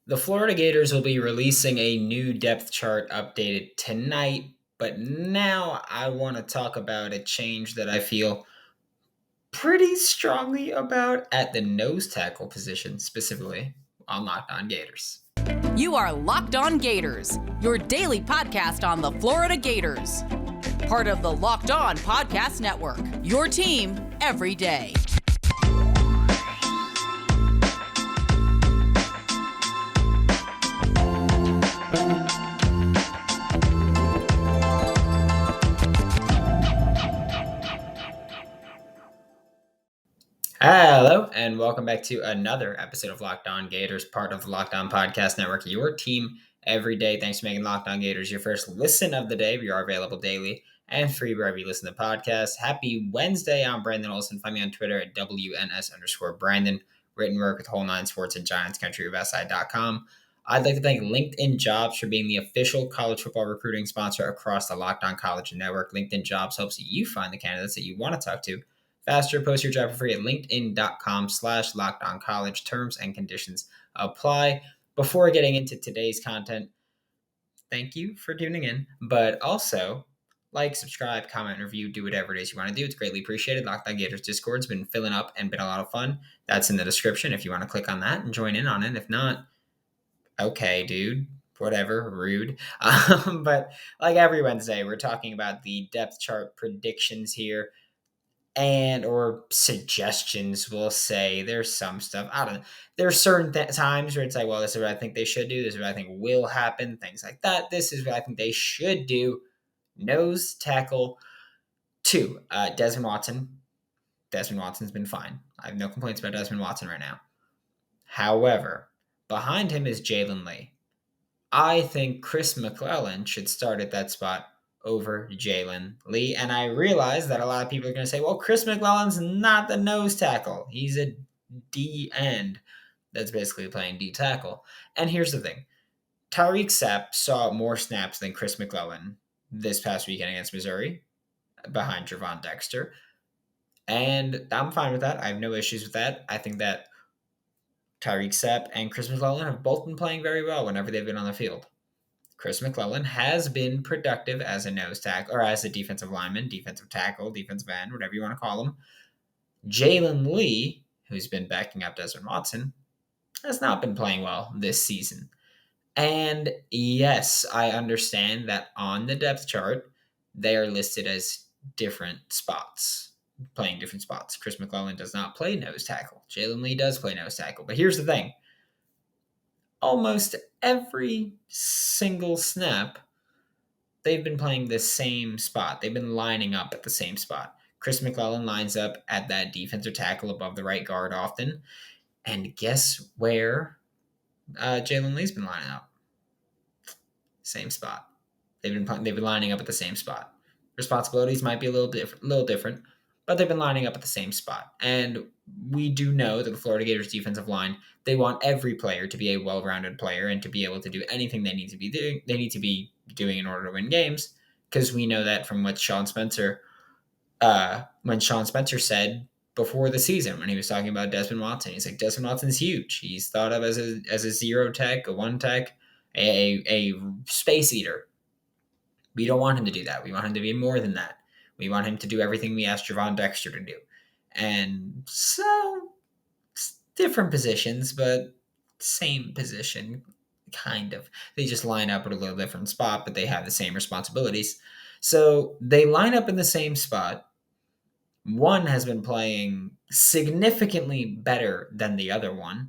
The Florida Gators will be releasing a new depth chart updated tonight, but now I want to talk about a change that I feel pretty strongly about at the nose tackle position, specifically on Locked On Gators. You are Locked On Gators, your daily podcast on the Florida Gators. Part of the Locked On Podcast Network, your team every day. Hello, and welcome back to another episode of Locked On Gators, part of the Locked On Podcast Network, your team every day. Thanks for making Locked On Gators your first listen of the day. We are available daily and free wherever you listen to podcasts. Happy Wednesday. I'm Brandon Olson. Find me on Twitter at WNS_Brandon. Written work with Whole Nine Sports and Giants Country of SI.com. I'd like to thank LinkedIn Jobs for being the official college football recruiting sponsor across the Locked On College Network. LinkedIn Jobs helps you find the candidates that you want to talk to faster. Post your job for free at linkedin.com/lockedoncollege. Terms and conditions apply. Before getting into today's content, thank you for tuning in, but also like, subscribe, comment, review, do whatever it is you want to do. It's greatly appreciated. Locked On Gators Discord's been filling up and been a lot of fun. That's in the description if you want to click on that and join in on it. If not, okay, dude, whatever, rude. But like every Wednesday, we're talking about the depth chart predictions here and or suggestions. We'll say there's some stuff, I don't know, there's certain times where it's like, well, this is what I think they should do, this is what I think will happen, things like that. This is what I think they should do. Nose tackle 2, Desmond Watson's been fine. I have no complaints about Desmond Watson right now. However, behind him is Jalen Lee. I think Chris McClellan should start at that spot over Jalen Lee. And I realize that a lot of people are going to say, well, Chris McClellan's not the nose tackle. He's a D end that's basically playing D tackle. And here's the thing. Tyreek Sapp saw more snaps than Chris McClellan this past weekend against Missouri behind Javon Dexter. And I'm fine with that. I have no issues with that. I think that Tyreek Sapp and Chris McClellan have both been playing very well whenever they've been on the field. Chris McClellan has been productive as a nose tackle, or as a defensive lineman, defensive tackle, defensive end, whatever you want to call him. Jalen Lee, who's been backing up Desmond Watson, has not been playing well this season. And yes, I understand that on the depth chart, they are listed as different spots, playing different spots. Chris McClellan does not play nose tackle. Jalen Lee does play nose tackle. But here's the thing. Almost every single snap, they've been playing the same spot. They've been lining up at the same spot. Chris McClellan lines up at that defensive tackle above the right guard often. And guess where Jalen Lee's been lining up? Same spot. They've been lining up at the same spot. Responsibilities might be a little different, but they've been lining up at the same spot. And we do know that the Florida Gators defensive line, they want every player to be a well-rounded player and to be able to do anything they need to be doing. They need to be doing in order to win games, because we know that from what Sean Spencer said before the season when he was talking about Desmond Watson. He's like, Desmond Watson's huge. He's thought of as a zero tech, a one tech, a space eater. We don't want him to do that. We want him to be more than that. We want him to do everything we asked Javon Dexter to do. And so, different positions, but same position, kind of. They just line up at a little different spot, but they have the same responsibilities. So, they line up in the same spot. One has been playing significantly better than the other one.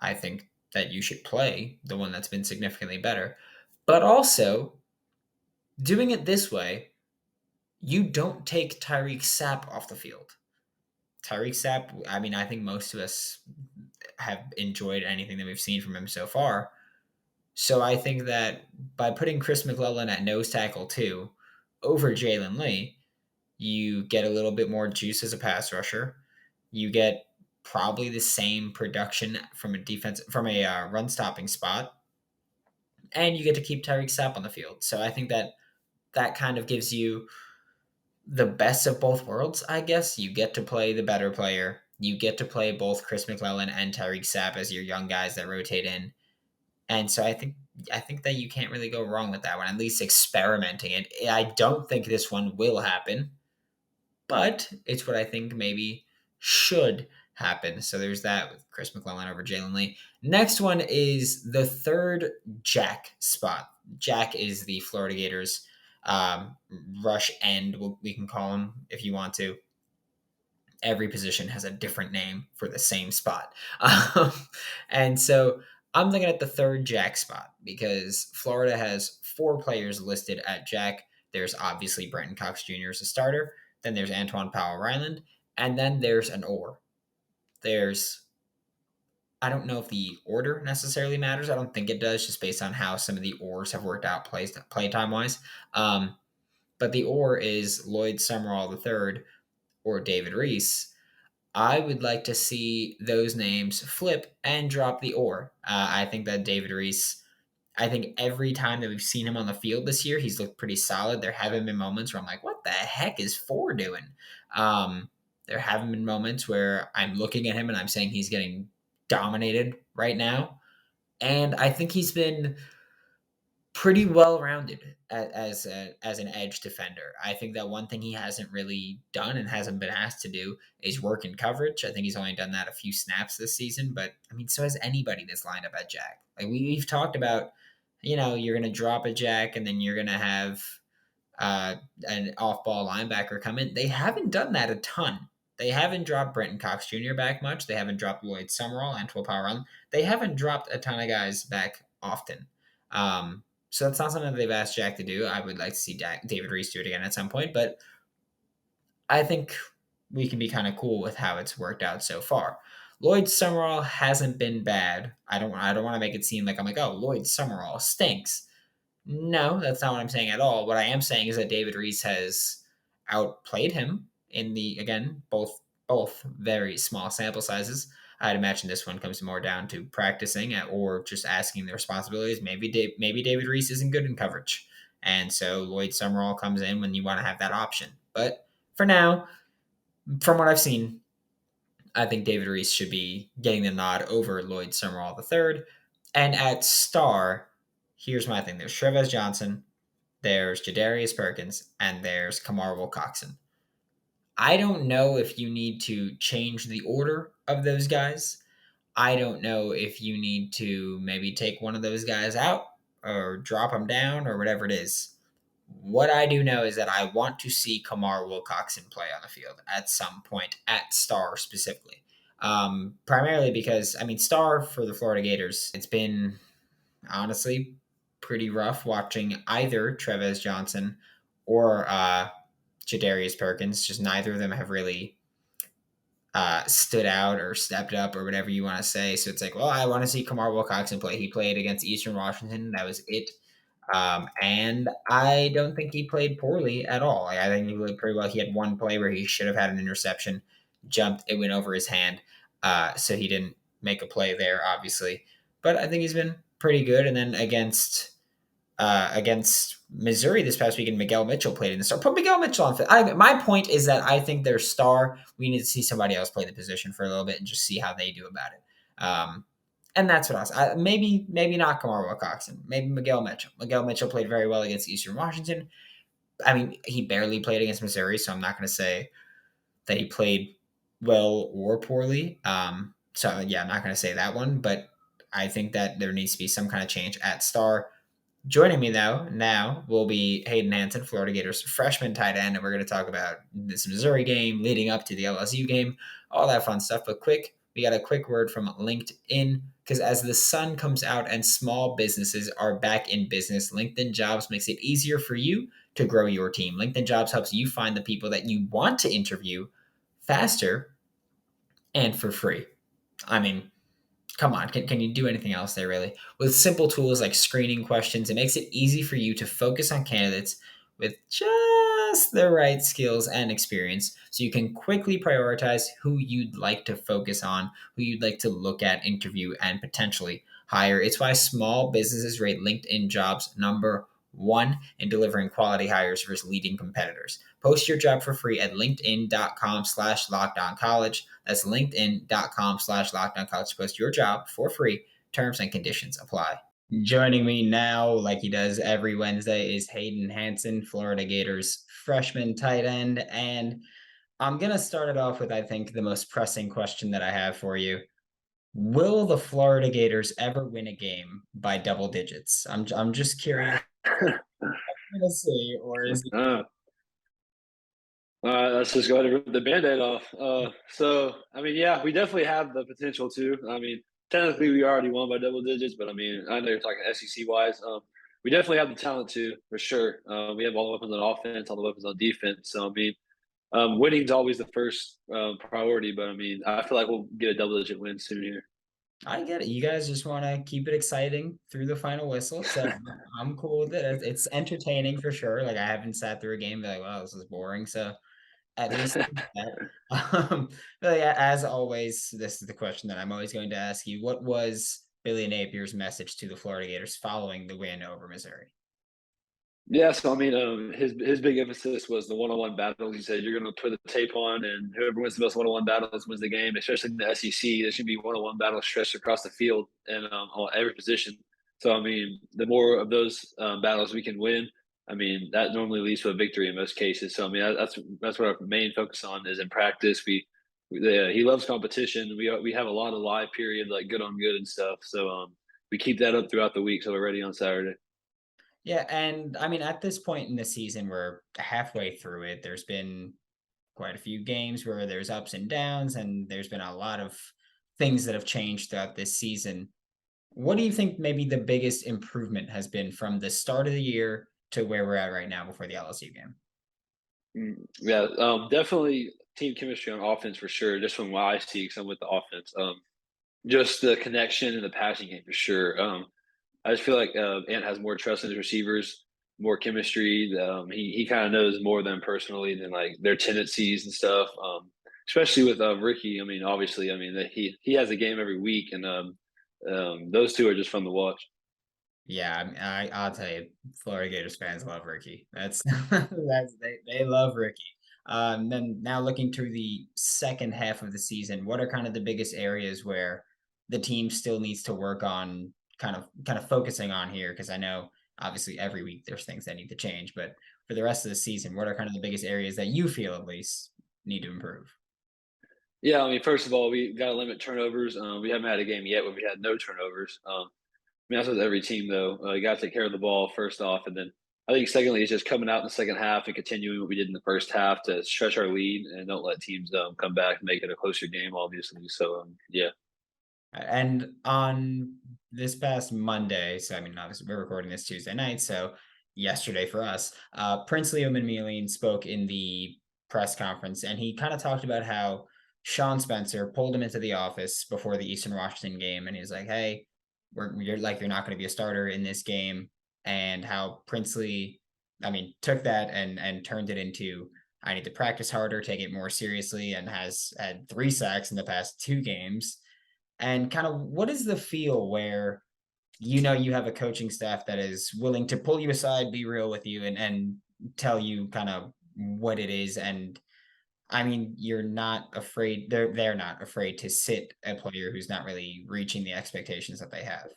I think that you should play the one that's been significantly better. But also, doing it this way, you don't take Tyreek Sapp off the field. Tyreek Sapp, I think most of us have enjoyed anything that we've seen from him so far. So I think that by putting Chris McClellan at nose tackle 2 over Jalen Lee, you get a little bit more juice as a pass rusher. You get probably the same production from a run stopping spot, and you get to keep Tyreek Sapp on the field. So I think that kind of gives you the best of both worlds, I guess. You get to play the better player. You get to play both Chris McClellan and Tyreek Sapp as your young guys that rotate in. And so I think that you can't really go wrong with that one, at least experimenting it. I don't think this one will happen, but it's what I think maybe should happen. So there's that with Chris McClellan over Jalen Lee. Next one is the third Jack spot. Jack is the Florida Gators rush end, we can call him if you want to. Every position has a different name for the same spot. And so I'm looking at the third Jack spot because Florida has 4 players listed at Jack. There's obviously Brenton Cox Jr. as a starter. Then there's Antoine Powell-Ryland. And then there's an or. I don't know if the order necessarily matters. I don't think it does, just based on how some of the ors have worked out playtime wise. But the or is Lloyd Summerall III or David Reese. I would like to see those names flip and drop the or. I think that David Reese, I think every time that we've seen him on the field this year, he's looked pretty solid. There haven't been moments where I'm like, what the heck is Four doing? There haven't been moments where I'm looking at him and I'm saying he's getting dominated right now. And I think he's been pretty well rounded as an edge defender. I think that one thing he hasn't really done and hasn't been asked to do is work in coverage. I think he's only done that a few snaps this season, but I mean, so has anybody that's lined up at Jack. Like we've talked about, you're going to drop a Jack and then you're going to have an off-ball linebacker come in. They haven't done that a ton. They haven't dropped Brenton Cox Jr. back much. They haven't dropped Lloyd Summerall and Power Run. They haven't dropped a ton of guys back often. So that's not something that they've asked Jack to do. I would like to see David Reese do it again at some point, but I think we can be kind of cool with how it's worked out so far. Lloyd Summerall hasn't been bad. I don't want to make it seem like I'm like, oh, Lloyd Summerall stinks. No, that's not what I'm saying at all. What I am saying is that David Reese has outplayed him in again, both very small sample sizes. I'd imagine this one comes more down to practicing or just asking the responsibilities. Maybe David Reese isn't good in coverage, and so Lloyd Summerall comes in when you want to have that option. But for now, from what I've seen, I think David Reese should be getting the nod over Lloyd Summerall III. And at star, here's my thing. There's Trevez Johnson, there's Jadarius Perkins, and there's Kamar Wilcoxon. I don't know if you need to change the order of those guys. I don't know if you need to maybe take one of those guys out or drop them down or whatever it is. What I do know is that I want to see Kamar Wilcoxon play on the field at some point, at star specifically. Primarily because, star for the Florida Gators, it's been honestly pretty rough watching either Trevez Johnson or Jadarius Perkins. Just neither of them have really stood out or stepped up or whatever you want to say. So it's like, well, I want to see Kamar Wilcoxon play. He played against Eastern Washington. That was it. And I don't think he played poorly at all. I think he played pretty well. He had one play where he should have had an interception, it went over his hand. So he didn't make a play there, obviously. But I think he's been pretty good. And then against Missouri this past weekend, Miguel Mitchell played in the star. Put Miguel Mitchell on. My point is that I think their star, we need to see somebody else play the position for a little bit and just see how they do about it. And that's what else. Maybe not Kamar Wilcoxon. Maybe Miguel Mitchell. Miguel Mitchell played very well against Eastern Washington. He barely played against Missouri, so I'm not going to say that he played well or poorly. I'm not going to say that one, but I think that there needs to be some kind of change at star. Joining me now will be Hayden Hansen, Florida Gators freshman tight end, and we're going to talk about this Missouri game leading up to the LSU game, all that fun stuff. But we got a quick word from LinkedIn, because as the sun comes out and small businesses are back in business, LinkedIn Jobs makes it easier for you to grow your team. LinkedIn Jobs helps you find the people that you want to interview faster and for free. Come on, can you do anything else there, really? With simple tools like screening questions, it makes it easy for you to focus on candidates with just the right skills and experience, so you can quickly prioritize who you'd like to focus on, who you'd like to look at, interview, and potentially hire. It's why small businesses rate LinkedIn Jobs number one, in delivering quality hires versus leading competitors. Post your job for free at linkedin.com/lockedoncollege. That's linkedin.com/lockedoncollege. Post your job for free. Terms and conditions apply. Joining me now, like he does every Wednesday, is Hayden Hansen, Florida Gators freshman tight end. And I'm going to start it off with, I think, the most pressing question that I have for you. Will the Florida Gators ever win a game by double digits? I'm just curious to see, or is it? Uh, all right, let's just go ahead and rip the Band-Aid off. I mean, yeah, we definitely have the potential to. I mean, technically, we already won by double digits, but I mean, I know you're talking SEC-wise. We definitely have the talent to, for sure. We have all the weapons on offense, all the weapons on defense. So, I mean, winning's always the first priority, but I mean, I feel like we'll get a double-digit win soon here. I get it. You guys just want to keep it exciting through the final whistle, so I'm cool with it. It's entertaining for sure. Like I haven't sat through a game and be like, wow, this is boring. So at least that. But yeah, as always, this is the question that I'm always going to ask you. What was Billy Napier's message to the Florida Gators following the win over Missouri? Yeah, so I mean, his big emphasis was the one-on-one battles. He said you're going to put the tape on, and whoever wins the most one-on-one battles wins the game. Especially in the SEC, there should be one-on-one battles stretched across the field and on every position. So I mean, the more of those battles we can win, I mean, that normally leads to a victory in most cases. So I mean, that's what our main focus on is in practice. He loves competition. We have a lot of live period, like good on good and stuff. So we keep that up throughout the week, so we're ready on Saturday. Yeah, and I mean, at this point in the season, we're halfway through it. There's been quite a few games where there's ups and downs, and there's been a lot of things that have changed throughout this season. What do you think maybe the biggest improvement has been from the start of the year to where we're at right now before the LSU game? Yeah, definitely team chemistry on offense for sure. Just from what I see, because I'm with the offense, just the connection and the passing game for sure. I just feel like Ant has more trust in his receivers, more chemistry. He kind of knows more of them personally than like their tendencies and stuff. Especially with Ricky. I mean, obviously, I mean that he has a game every week, and those two are just fun to watch. Yeah, I'll tell you, Florida Gators fans love Ricky. That's they love Ricky. Then now looking to the second half of the season, what are kind of the biggest areas where the team still needs to work on kind of focusing on here? Because I know obviously every week there's things that need to change, but for the rest of the season, what are kind of the biggest areas that you feel at least need to improve? Yeah, I mean, first of all, we got to limit turnovers. We haven't had a game yet where we had no turnovers. I mean, that's with every team, though. You got to take care of the ball first off, and then I think secondly, it's just coming out in the second half and continuing what we did in the first half to stretch our lead and don't let teams come back and make it a closer game. Obviously, so yeah. And on this past Monday, so I mean, obviously we're recording this Tuesday night, so yesterday for us, Prince Leo Mealeen spoke in the press conference, and he kind of talked about how Sean Spencer pulled him into the office before the Eastern Washington game, and he was like, "Hey, you're not going to be a starter in this game," and how Princely, I mean, took that and turned it into, "I need to practice harder, take it more seriously," and has had 3 sacks in the past 2 games. And kind of what is the feel where you have a coaching staff that is willing to pull you aside, be real with you, and tell you kind of what it is? And I mean, you're not afraid. They're not afraid to sit a player who's not really reaching the expectations that they have.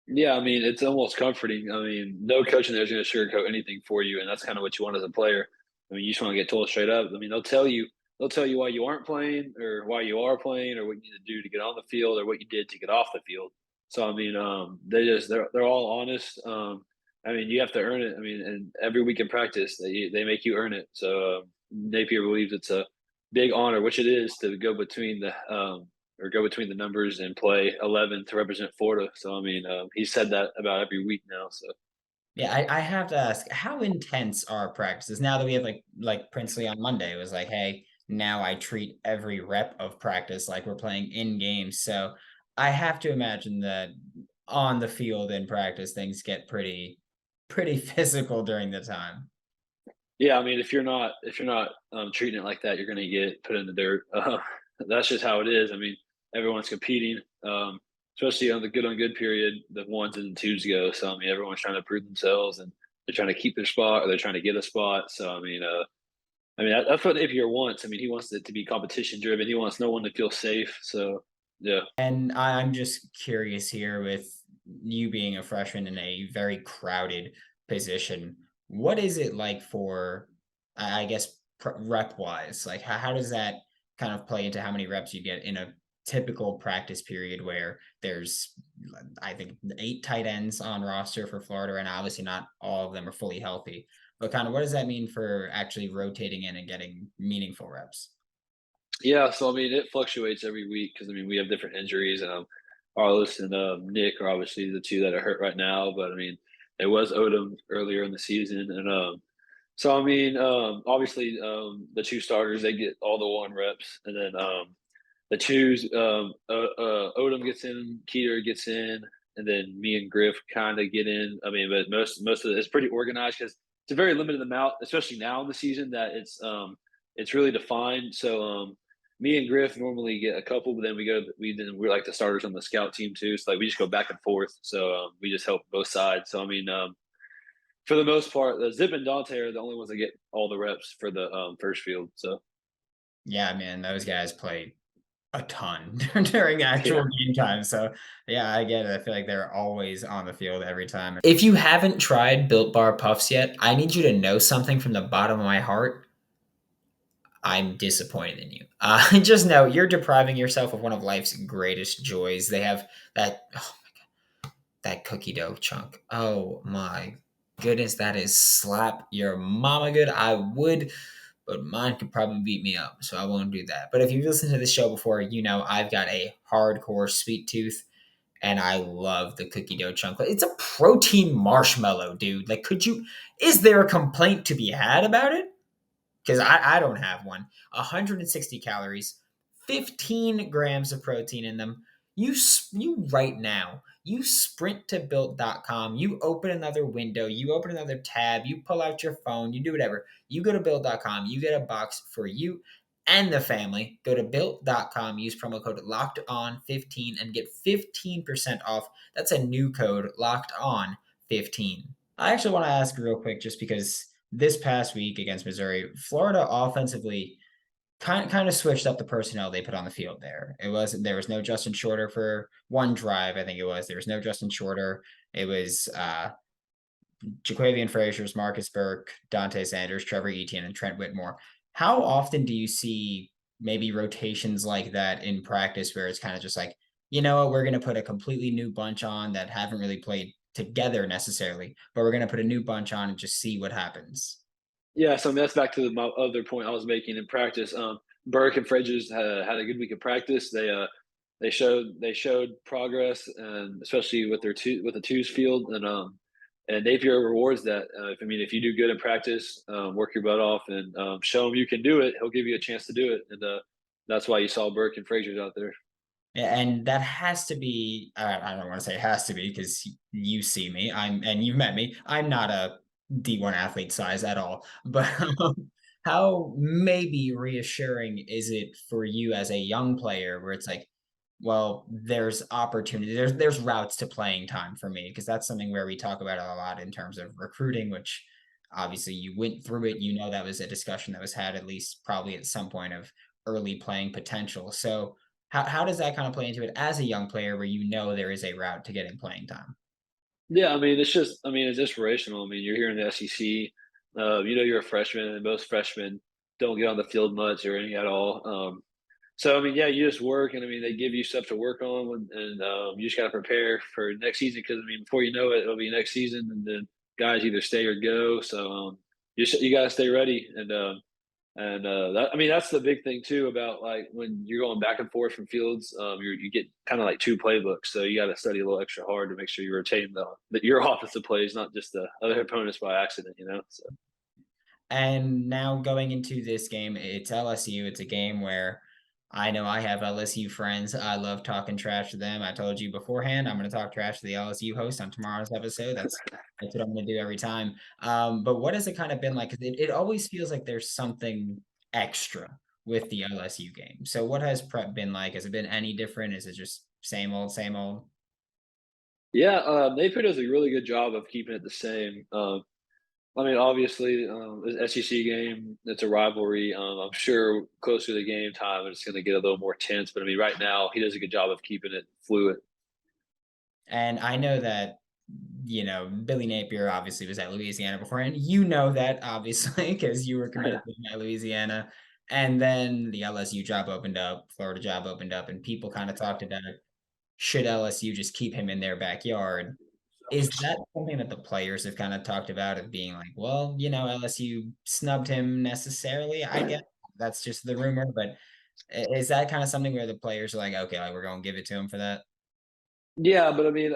Yeah, I mean, it's almost comforting. I mean, no coach in there is going to sugarcoat anything for you, and that's kind of what you want as a player. I mean, you just want to get told straight up. I mean, they'll tell you why you aren't playing, or why you are playing, or what you need to do to get on the field, or what you did to get off the field. So I mean, they're all honest. I mean, you have to earn it. I mean, and every week in practice, they make you earn it. So Napier believes it's a big honor, which it is, to go between the numbers and play 11 to represent Florida. So I mean, he said that about every week now. So Yeah, I have to ask, how intense are practices now that we have like Princely on Monday was like, hey, now I treat every rep of practice like we're playing in games. So I have to imagine that on the field in practice things get pretty physical during the time. yeah, I mean, if you're not treating it like that, you're going to get put in the dirt. That's just how it is. I mean, everyone's competing, especially on the good period. The ones and twos go. So I mean, everyone's trying to prove themselves, and they're trying to keep their spot or they're trying to get a spot. So that's what Napier wants. I mean, he wants it to be competition driven. He wants no one to feel safe. So yeah. And I'm just curious here with you being a freshman in a very crowded position. What is it like for, I guess, rep wise? Like, how does that kind of play into how many reps you get in a typical practice period where there's, I think, 8 tight ends on roster for Florida, and obviously not all of them are fully healthy. But kind of what does that mean for actually rotating in and getting meaningful reps? Yeah, so I mean, it fluctuates every week because I mean we have different injuries, and Arliss and Nick are obviously the two that are hurt right now. But I mean, it was Odom earlier in the season, and so I mean, obviously the two starters they get all the 1 reps, and then the twos Odom gets in, Keeter gets in, and then me and Griff kind of get in. I mean, but most of it's pretty organized because it's a very limited amount, especially now in the season that it's really defined. So me and Griff normally get a couple, but then we're like the starters on the scout team too. So like we just go back and forth. So we just help both sides. So I mean, for the most part, the Zip and Dante are the only ones that get all the reps for the first field. So Yeah, man, those guys play a ton during yeah, actual game time. So yeah, I get it. I feel like they're always on the field every time. If you haven't tried Built Bar Puffs yet, I need you to know something from the bottom of my heart. I'm disappointed in you. Just know you're depriving yourself of one of life's greatest joys. They have that that cookie dough chunk. Oh my goodness, that is slap your mama good. I would, but mine could probably beat me up, so I won't do that. But if you've listened to the show before, you know I've got a hardcore sweet tooth, and I love the cookie dough chunk. It's a protein marshmallow, dude. Like, is there a complaint to be had about it? Because I don't have one. 160 calories, 15 grams of protein in them. You right now, you sprint to built.com, you open another window, you open another tab, you pull out your phone, you do whatever. You go to built.com, you get a box for you and the family. Go to built.com, use promo code locked on 15 and get 15% off. That's a new code, locked on 15. I actually want to ask real quick, just because this past week against Missouri, Florida offensively kind of switched up the personnel they put on the field there. There was no Justin Shorter for one drive, I think it was. There was no Justin Shorter. It was Jaquavian Frazier's, Marcus Burke, Dante Sanders, Trevor Etienne, and Trent Whitmore. How often do you see maybe rotations like that in practice where it's kind of just like, you know what, we're going to put a completely new bunch on that haven't really played together necessarily, but we're going to put a new bunch on and just see what happens? yeah. So I mean, that's back to my other point I was making in practice. Burke and Fridges had a good week of practice. They showed progress, and especially with the twos field, and Napier rewards that. If you do good in practice, work your butt off, and show him you can do it, he'll give you a chance to do it, and that's why you saw Burke and Frazier's out there. And that has to be, I don't want to say has to be because you see me, and you've met me. I'm not a D1 athlete size at all, but how maybe reassuring is it for you as a young player where it's like, well, there's opportunity, there's routes to playing time for me, because that's something where we talk about it a lot in terms of recruiting, which obviously you went through it, that was a discussion that was had at least probably at some point of early playing potential. So how does that kind of play into it as a young player where there is a route to getting playing time? Yeah, it's inspirational. I mean, you're here in the SEC. You're a freshman, and most freshmen don't get on the field much or any at all. So I mean, yeah, you just work, and I mean, they give you stuff to work on, and you just got to prepare for next season because I mean, before you know it, it'll be next season, and then guys either stay or go. So you got to stay ready, that's the big thing too about like when you're going back and forth from fields, you get kind of like 2 playbooks, so you got to study a little extra hard to make sure you're rotating your offensive plays, not just the other opponents by accident, So And now going into this game, it's LSU. It's a game where I know I have LSU friends. I love talking trash to them. I told you beforehand, I'm going to talk trash to the LSU host on tomorrow's episode. That's what I'm going to do every time. But what has it kind of been like? 'Cause it always feels like there's something extra with the LSU game. So what has prep been like? Has it been any different? Is it just same old, same old? yeah, Napier does a really good job of keeping it the same. I mean, obviously, the SEC game, it's a rivalry. I'm sure closer to the game time, it's going to get a little more tense. But I mean, right now, he does a good job of keeping it fluid. And I know that, Billy Napier obviously was at Louisiana before, and you know that obviously because you were committed to him at Louisiana. And then the LSU job opened up, Florida job opened up, and people kind of talked about should LSU just keep him in their backyard. Is that something that the players have kind of talked about of being like, well, LSU snubbed him necessarily? I guess that's just the rumor, but is that kind of something where the players are like, okay, like we're going to give it to him for that? Yeah, but I mean,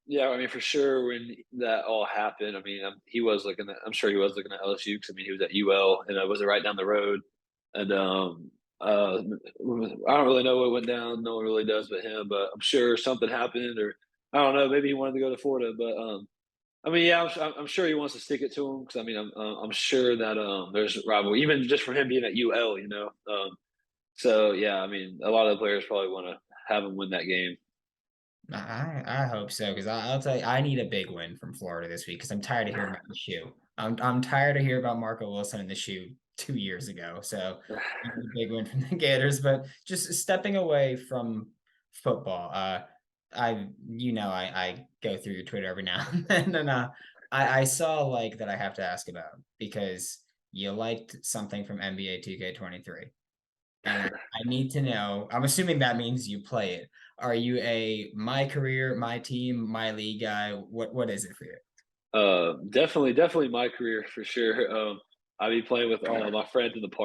yeah, I mean, for sure, when that all happened, I mean, he was looking at, I'm sure he was looking at LSU because I mean, he was at UL and it was right down the road. And I don't really know what went down. No one really does but him. But I'm sure something happened, or I don't know. Maybe he wanted to go to Florida. But I mean, yeah, I'm sure he wants to stick it to him because I mean, I'm sure that there's rivalry, even just for him being at UL, you know. So yeah, I mean, a lot of the players probably want to have him win that game. I hope so because I'll tell you I need a big win from Florida this week because I'm tired of hearing about the shoe. I'm tired of hearing about Marco Wilson and the shoe 2 years ago. So I need a big win from the Gators. But just stepping away from football, I go through your Twitter every now and then, and I saw like that I have to ask about because you liked something from NBA 2K23. And I need to know, I'm assuming that means you play it. Are you a my career, my team, my league guy? What is it for you? Definitely my career for sure. I'll be playing with all of my friends in the park.